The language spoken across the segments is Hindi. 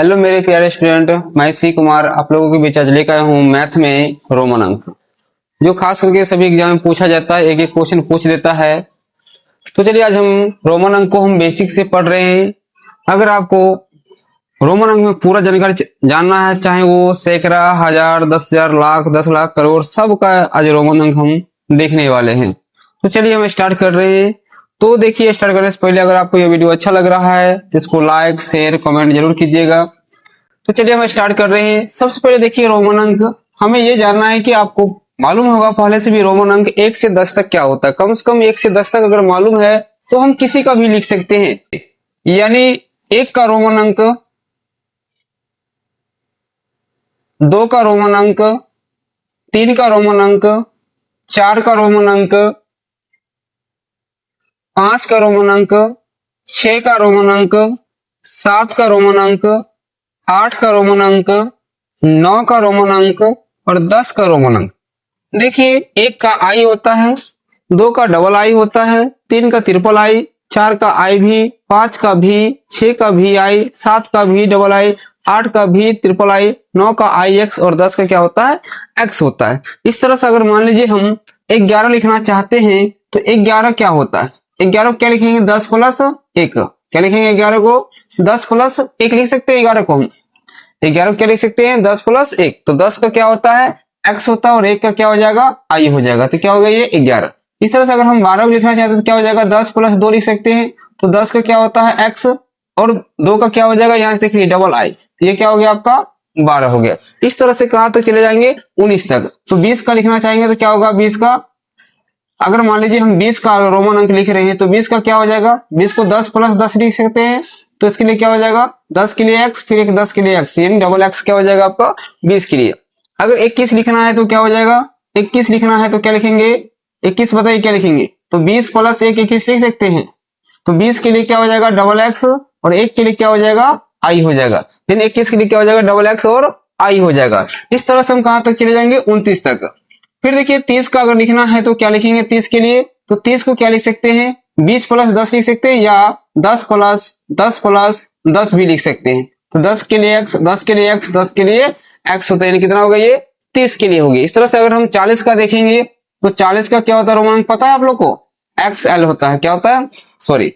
हेलो मेरे प्यारे स्टूडेंट, मैं सी कुमार आप लोगों के बीच आज लेकर आया हूँ मैथ में रोमन अंक, जो खास करके सभी एग्जाम में पूछा जाता है। एक एक क्वेश्चन पूछ देता है। तो चलिए आज हम रोमन अंक को हम बेसिक से पढ़ रहे हैं। अगर आपको रोमन अंक में पूरा जानकारी जानना है, चाहे वो सैकड़ा, हजार, 10,000, लाख, 10 लाख, करोड़, सब का आज रोमन अंक हम देखने वाले हैं। तो चलिए हम स्टार्ट कर रहे हैं। तो देखिए, स्टार्ट करने से पहले अगर आपको ये वीडियो अच्छा लग रहा है तो इसको लाइक, शेयर, कमेंट जरूर कीजिएगा। तो चलिए हम स्टार्ट कर रहे हैं। सबसे पहले देखिए रोमन अंक, हमें ये जानना है कि आपको मालूम होगा पहले से भी रोमन अंक 1 से 10 तक क्या होता है। कम से कम 1 से 10 तक अगर मालूम है तो हम किसी का भी लिख सकते हैं। यानी 1 का रोमन अंक, 2 का रोमन अंक, 3 का रोमन अंक, 4 का रोमन अंक, 5 का रोमन अंक, 6 का रोमन अंक, 7 का रोमन अंक, 8 का रोमन अंक, 9 का रोमन अंक और 10 का रोमन अंक। देखिए, 1 का आई होता है, 2 का डबल आई होता है, 3 का ट्रिपल आई, 4 का आई भी, 5 का भी, 6 का भी आई, 7 का भी डबल आई, 8 का भी ट्रिपल आई, 9 का आई एक्स और 10 का क्या होता है, एक्स होता है। इस तरह से अगर मान लीजिए हम 11 लिखना चाहते हैं तो 11 क्या होता है, 11 को क्या लिखेंगे, 10 प्लस 1। क्या लिखेंगे, 11 को 10 प्लस 1 लिख सकते हैं। 11 को हम 11 को क्या लिख सकते हैं, 10 प्लस 1। तो 10 का क्या होता है, एक्स होता है और 1 का क्या हो जाएगा, आई हो जाएगा। तो क्या हो गया, ये 11। इस तरह से अगर हम 12 को लिखना चाहते हैं तो क्या हो जाएगा, 10 प्लस 2 लिख सकते हैं। तो 10 का क्या होता है, एक्स और 2 का क्या हो जाएगा, यहाँ से देखिए डबल आई। तो ये क्या हो गया, आपका 12 हो गया। इस तरह से कहां तक चले जाएंगे, 19 तक। तो 20 का लिखना चाहेंगे तो क्या होगा, 20 का अगर मान लीजिए हम 20 का रोमन अंक लिख रहे हैं तो 20 का क्या हो जाएगा, 20 को 10 प्लस 10 लिख सकते हैं। तो इसके लिए क्या हो जाएगा, 10 के लिए एक्स, फिर एक 10 के लिए एक्स, यानी डबल एक्स क्या हो जाएगा आपका 20 के लिए। अगर 21 लिखना है तो क्या हो जाएगा, 21 लिखना है तो क्या लिखेंगे, 21 बताइए क्या लिखेंगे। तो 20 प्लस 1 21 लिख सकते हैं। तो 20 के लिए क्या हो जाएगा, डबल एक्स और 1 के लिए क्या हो जाएगा, आई हो जाएगा। यानी 21 के लिए क्या हो जाएगा, डबल एक्स और आई हो जाएगा। इस तरह से हम कहां तक चले जाएंगे, 29 तक। फिर देखिए 30 का अगर लिखना है तो क्या लिखेंगे 30 के लिए। तो 30 को क्या लिख सकते हैं, 20 प्लस 10 लिख सकते हैं या 10 प्लस 10 भी लिख सकते हैं। तो 10 के लिए एक्स, 10 के लिए एक्स, 10 के लिए एक्स होता है, यानी कितना होगा, ये 30 के लिए होगी। इस तरह से अगर हम 40 का देखेंगे तो 40 का क्या होता है रोमन अंक पता है आप लोग को, एक्स एल होता है। क्या होता है, सॉरी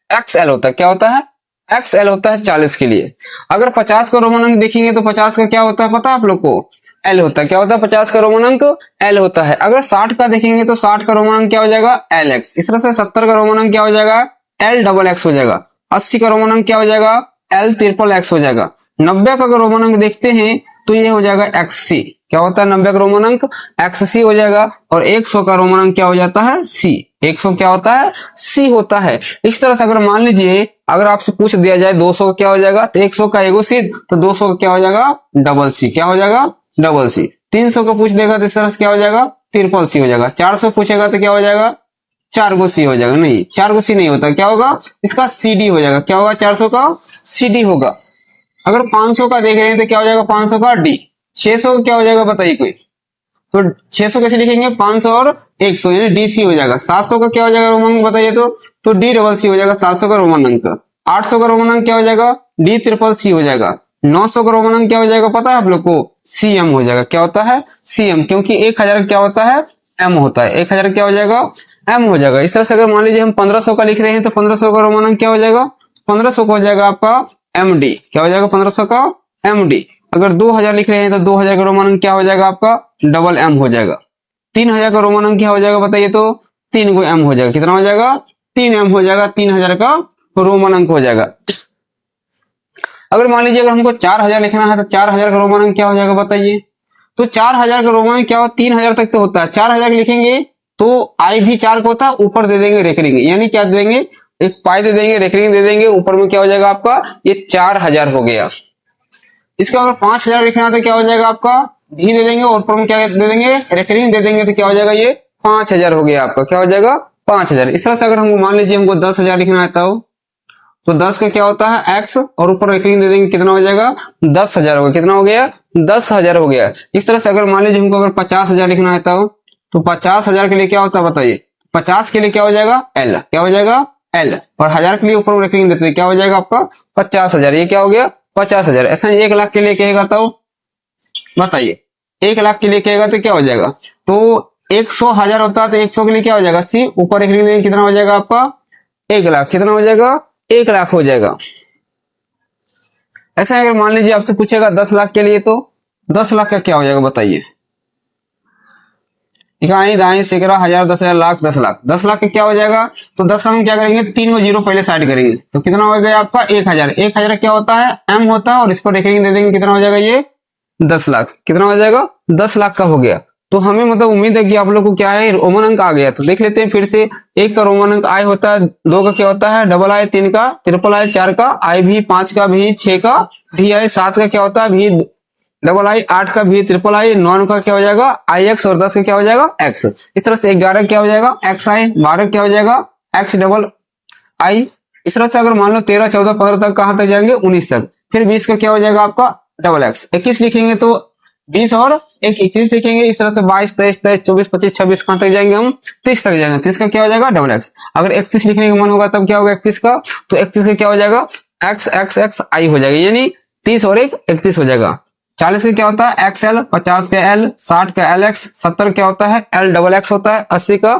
एक्स एल होता है। क्या होता है, एक्स एल होता है 40 के लिए। अगर 50 का रोमन अंक देखेंगे तो 50 का क्या होता है पता है आप लोग को, एल होता है। क्या होता है, 50 का रोमन अंक एल होता है। अगर 60 का देखेंगे तो 60 का रोमन अंक क्या हो जाएगा, एल एक्स। इस तरह से 70 का रोमन अंक क्या हो जाएगा, एल डबल एक्स हो जाएगा। 80 का रोमन अंक क्या हो जाएगा, एल ट्रिपल एक्स हो जाएगा। 90 का अगर रोमन अंक देखते हैं तो ये हो जाएगा एक्स सी। क्या होता है, 90 का रोमन अंक एक्स सी हो जाएगा। और 100 का रोमन अंक क्या हो जाता है, सी। 100 क्या होता है, सी होता है। इस तरह से अगर मान लीजिए अगर आपसे पूछ दिया जाए 200 का क्या हो जाएगा, तो 100 का एगो सी, तो 200 का क्या हो जाएगा, डबल सी। क्या हो जाएगा, डबल सी। 300 का पूछ देगा तो इस तरह से क्या हो जाएगा, ट्रिपल सी हो जाएगा। 400 पूछेगा तो क्या हो जाएगा, 4 गो सी हो जाएगा। नहीं, 4 गो सी नहीं होता, क्या होगा, इसका सीडी हो जाएगा। क्या होगा, 400 का सीडी होगा। अगर 500 का देख रहे हैं तो क्या हो जाएगा, 500 का डी। 600 का क्या हो जाएगा बताइए कोई, तो 600 कैसे लिखेंगे, 500 और 100 यानी डी सी हो जाएगा। 700 का क्या हो जाएगा रोमन अंक बताइए, तो डी डबल सी हो जाएगा 700 का रोमन अंक। 800 का रोमन अंक क्या हो जाएगा, डी ट्रिपल सी हो जाएगा। 900 का रोमन अंक क्या हो जाएगा पता है आप लोग को, सीएम हो जाएगा। क्या होता है, सीएम, क्योंकि 1000 क्या होता है, एम होता है। 1000 क्या हो जाएगा, एम हो जाएगा। इस तरह से अगर मान लीजिए हम 1500 का लिख रहे हैं तो 1500 का रोमन अंक क्या हो जाएगा, 1500 का हो जाएगा आपका एम डी। क्या हो जाएगा, 1500 का एम डी। अगर 2000 लिख रहे हैं तो 2000 का रोमन अंक क्या हो जाएगा आपका, डबल एम हो जाएगा। 3000 का रोमन अंक क्या हो जाएगा बताइए, तो 3 गो एम हो जाएगा। कितना हो जाएगा, 3 एम हो जाएगा। 3000 का रोमन अंक हो जाएगा। अगर मान लीजिए अगर हमको 4000 लिखना है तो 4000 का रोमन अंक क्या हो जाएगा बताइए। तो 4000 का रोमन अंक क्या हो, 3000 तक तो होता है। 4000 लिखेंगे तो आई भी 4 का होता है, ऊपर दे देंगे रेकरिंग, यानी क्या दे देंगे, एक पाई दे देंगे, रेकरिंग दे देंगे, ऊपर में क्या हो जाएगा आपका, ये 4000 हो गया। इसका अगर 5000 लिखना है तो क्या हो जाएगा आपका, डी दे देंगे और ऊपर में क्या दे देंगे, रेकरिंग दे देंगे, तो क्या हो जाएगा, ये 5000 हो गया आपका। क्या हो जाएगा, 5000। इस तरह से अगर हमको मान लीजिए हमको 10,000 लिखना है तो 10 का क्या होता है, एक्स और ऊपर रेकरिंग दे देंगे, कितना हो जाएगा, 10,000 हो गया। कितना हो गया, 10,000 हो गया। इस तरह से अगर मान लीजिए हमको अगर 50,000 लिखना है तो 50,000 के लिए क्या होता है बताइए, 50 के लिए क्या हो जाएगा, एल। क्या हो जाएगा, एल। और 1000 के लिए ऊपर रेकरिंग देते हैं, क्या हो जाएगा आपका 50,000। ये क्या हो गया, 50,000। ऐसा 1 लाख के लिए कहेगा तो बताइए, 1 लाख के लिए कहेगा तो क्या हो जाएगा, तो 100,000 होता है तो 100 के लिए क्या हो जाएगा सी, ऊपर एक लिख देंगे, कितना हो जाएगा आपका 1 लाख, कितना हो जाएगा 1 लाख हो जाएगा। ऐसा अगर मान लीजिए आपसे पूछेगा 10 लाख के लिए, तो 10 लाख का क्या हो जाएगा बताइए, इकाई दाएं सैकड़ा हजार 10,000 लाख 10 लाख, 10 लाख का क्या हो जाएगा, तो 10 हम क्या करेंगे, 3 को जीरो पहले साइड करेंगे, तो कितना हो गया आपका 1,000। 1,000 क्या होता है एम होता है, और इस पर एक दे देंगे, कितना हो जाएगा ये 10 लाख, कितना हो जाएगा 10 लाख का हो गया। तो हमें मतलब उम्मीद है कि आप लोग को क्या है रोमन अंक आ गया। तो देख लेते हैं फिर से, 1 का रोमन अंक आई होता है, 2 का क्या होता है डबल आई, 3 का ट्रिपल आई, 4 का आई भी, 5 का भी, 6 का भी आई, 7 का क्या होता है भी डबल आई, 8 का भी ट्रिपल आई, 9 का क्या हो जाएगा आई एक्स, और 10 का क्या हो जाएगा एक्स। इस तरह से 11 क्या हो जाएगा एक्स आई, 12 क्या हो जाएगा एक्स डबल आई। इस तरह से अगर मान लो 13, 14, 15 तक कहां तक जाएंगे 19 तक, फिर 20 का क्या हो जाएगा आपका डबल एक्स। 21 लिखेंगे तो 20 और 1 21 लिखेंगे। इस तरह से 22, 23, 23, 24, 25, 26 कहां तक जाएंगे हम 30 तक जाएंगे। 30 का क्या हो जाएगा डबल एक्स। अगर 31 लिखने का मन होगा तब क्या होगा 31 का, तो 31 का क्या हो जाएगा एक्स एक्स एक्स आई हो जाएगा, यानी 30 और 1 31 हो जाएगा। 40 का क्या होता है एक्सएल, 50 का एल, 60 का एल एक्स, 70 क्या होता है एल डबल एक्स होता है, 80 का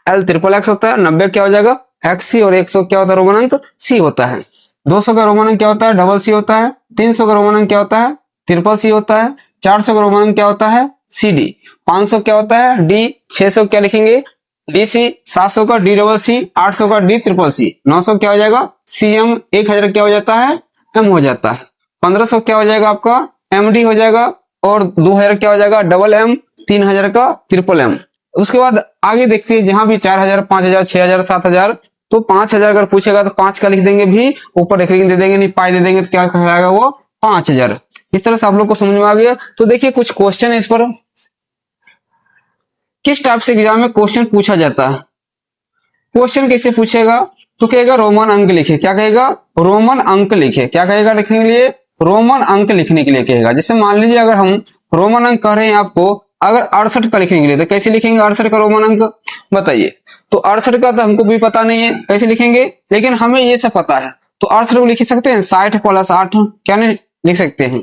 एल ट्रिपल एक्स होता है, 90 क्या हो जाएगा एक्स सी, और 100 क्या होता है रोमन अंक सी होता है। 200 का रोमन अंक क्या होता है डबल सी होता है। 300 का रोमन अंक क्या होता है ट्रिपल सी होता है। 400 का रोमन अंक क्या होता है सी डी। 500 क्या होता है डी। 600 क्या लिखेंगे डी सी। 700 का डी डबल सी। 800 का डी ट्रिपल सी। 900 क्या हो जाएगा सी एम। 1000 क्या हो जाता है एम हो जाता है। 1500 क्या हो जाएगा आपका एम डी हो जाएगा, और 2000 क्या हो जाएगा डबल एम। 3000 का ट्रिपल एम। उसके बाद आगे देखते हैं, जहां भी 4000, 5000, 6000, 7000, तो 5000 अगर पूछेगा तो 5 का लिख देंगे भी, ऊपर एक दे देंगे, नहीं पाई दे देंगे, तो क्या कहलाएगा वो 5000। इस तरह से आप लोग को समझ में आ गया। तो देखिए कुछ क्वेश्चन है इस पर, किस टाइप से एग्जाम में क्वेश्चन पूछा जाता है। क्वेश्चन कैसे पूछेगा, तो कहेगा रोमन अंक लिखे। क्या कहेगा रोमन अंक लिखे। क्या कहेगा लिखने के लिए रोमन अंक लिखने के लिए कहेगा। जैसे मान लीजिए अगर हम रोमन अंक कह रहे हैं आपको, अगर 68 का लिखने के लिए, तो कैसे लिखेंगे 68 का रोमन अंक बताइए। तो 68 का तो हमको भी पता नहीं है कैसे लिखेंगे, लेकिन हमें ये सब पता है। तो 68 को लिख सकते हैं 60 प्लस 8, क्या नहीं लिख सकते हैं,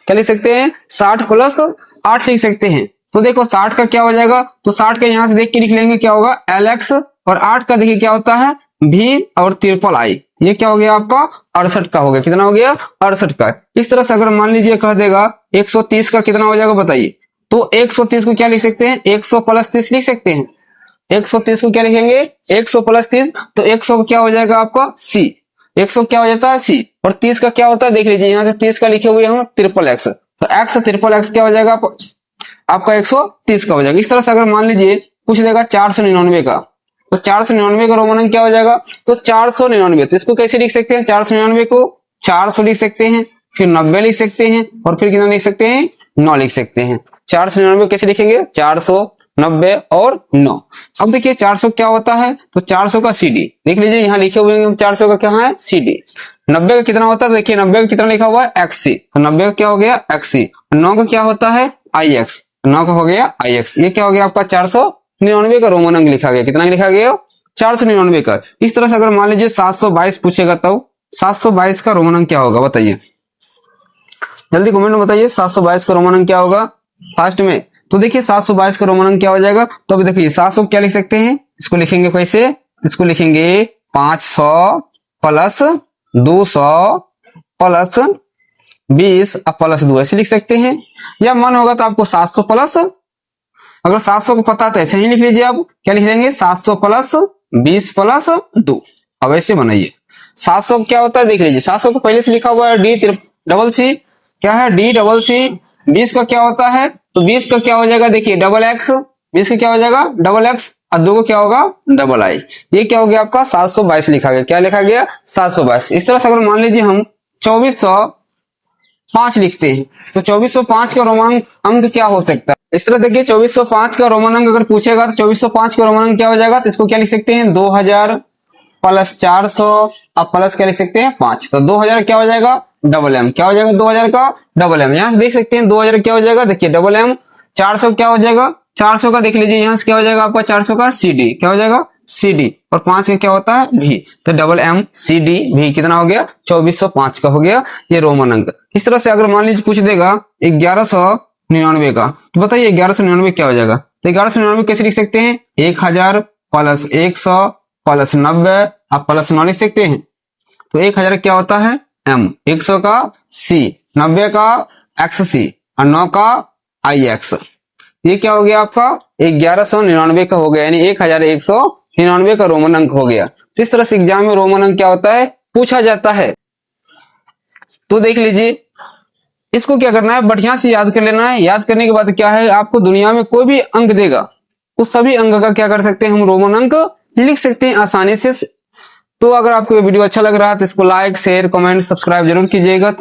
क्या लिख सकते हैं 60 प्लस 8 लिख सकते हैं। तो देखो 60 का क्या हो जाएगा, तो 60 का यहां से देख के लिख लेंगे क्या होगा एल एक्स, और 8 का देखिए क्या होता है भी और ट्रिपल आई। ये क्या हो गया आपका 68 का हो गया। कितना हो गया 68 का। इस तरह से अगर मान लीजिए कह देगा 130 का कितना हो जाएगा बताइए, तो 130 को क्या लिख सकते हैं 100 प्लस 30 लिख सकते हैं। 130 को क्या लिखेंगे 100 प्लस 30, तो 100 का क्या हो जाएगा आपका सी। 100 क्या हो जाता है सी, और 30 का क्या होता है देख लीजिए, यहाँ से 30 का लिखे हुए हम ट्रिपल एक्स, तो एक्स ट्रिपल एक्स क्या हो जाएगा आपका 130 का हो जाएगा। इस तरह से अगर मान लीजिए पूछ देगा 499 का, तो 499 का रोमन अंक क्या हो जाएगा, तो 499। तो इसको कैसे लिख सकते हैं 499 को 400 लिख सकते हैं, फिर 90 लिख सकते हैं, और फिर कितना लिख सकते हैं 9 लिख सकते हैं। 499 कैसे लिखेंगे 400, 90 और 9। अब देखिए 400 क्या होता है, तो 400 का सी डी देख लीजिए, यहाँ लिखे हुए हैं 400 का क्या है सी डी। 90 का कितना होता है देखिए 90 का कितना लिखा हुआ है एक्स सी, तो 90 का क्या हो गया एक्स सी। 9 का क्या होता है आई एक्स, 9 का हो गया आई एक्स। ये क्या हो गया आपका 499 का रोमन अंक लिखा गया। कितना लिखा गया 499 का। इस तरह से अगर मान लीजिए 722 पूछेगा, तो 722 का रोमन अंक क्या होगा बताइए, जल्दी कमेंट में बताइए 722 का रोमन अंक क्या होगा फास्ट में। तो देखिए 722 का रोमन अंक क्या हो जाएगा, तो अभी देखिए 700 क्या लिख सकते हैं, इसको लिखेंगे कैसे, इसको लिखेंगे 500 प्लस 200 प्लस 20 प्लस 2 ऐसे लिख सकते हैं। या मन होगा तो आपको 700 प्लस, अगर 700 को पता तो ऐसे ही लिख लीजिए। आप क्या लिख लेंगे 700 प्लस 20 प्लस 2। अब ऐसे बनाइए 700 क्या होता है देख लीजिए, 700 को पहले से लिखा हुआ है डी डबल सी, क्या है डी डबल सी। 20 का क्या होता है, तो 20 का क्या हो जाएगा देखिए डबल एक्स। 20 का क्या हो जाएगा डबल एक्स, और 2 को क्या होगा डबल आई। ये क्या हो गया आपका 722 लिखा गया। क्या लिखा गया 722। इस तरह से अगर मान लीजिए हम 2405 लिखते हैं, तो 2405 का रोमन अंक क्या हो सकता है। इस तरह देखिए 2405 का रोमन अंक अगर पूछेगा, तो 2405 का रोमन अंक क्या हो जाएगा, तो इसको क्या लिख सकते हैं 2000 प्लस 400 अब प्लस क्या लिख सकते हैं 5। तो 2000 क्या हो जाएगा डबल एम। क्या हो जाएगा 2000 का डबल एम। यहाँ से देख सकते हैं 2000 क्या हो जाएगा देखिए डबल एम। 400 क्या हो जाएगा 400 का देख लीजिए, यहाँ से क्या हो जाएगा आपका 400 का सी डी। क्या हो जाएगा सी डी, और 5 का क्या होता है भी, तो डबल एम सी डी भी कितना हो गया 2405 का हो गया ये रोमन अंक। इस तरह से अगर मान लीजिए पूछ देगा 1199 का, तो बताइए 1199 क्या हो जाएगा, तो 1199 कैसे लिख सकते हैं, 1000 प्लस 100 प्लस 90 आप प्लस 9 लिख सकते हैं। तो 1000 क्या होता है एम, 100 का सी, 90 का एक्स सी और 9 का आई एक्स, ये क्या हो गया आपका 1199 का हो गया, यानी 1199 का रोमन अंक हो गया। तो इस तरह से एग्जाम में रोमन अंक क्या होता है पूछा जाता है। तो देख लीजिए, इसको क्या करना है बढ़िया से याद कर लेना है। याद करने के बाद क्या है, आपको दुनिया में कोई भी अंक देगा उस सभी अंक का क्या कर सकते हैं हम रोमन अंक लिख सकते हैं आसानी से। तो अगर आपको ये वीडियो अच्छा लग रहा है तो इसको लाइक शेयर कमेंट सब्सक्राइब जरूर कीजिएगा।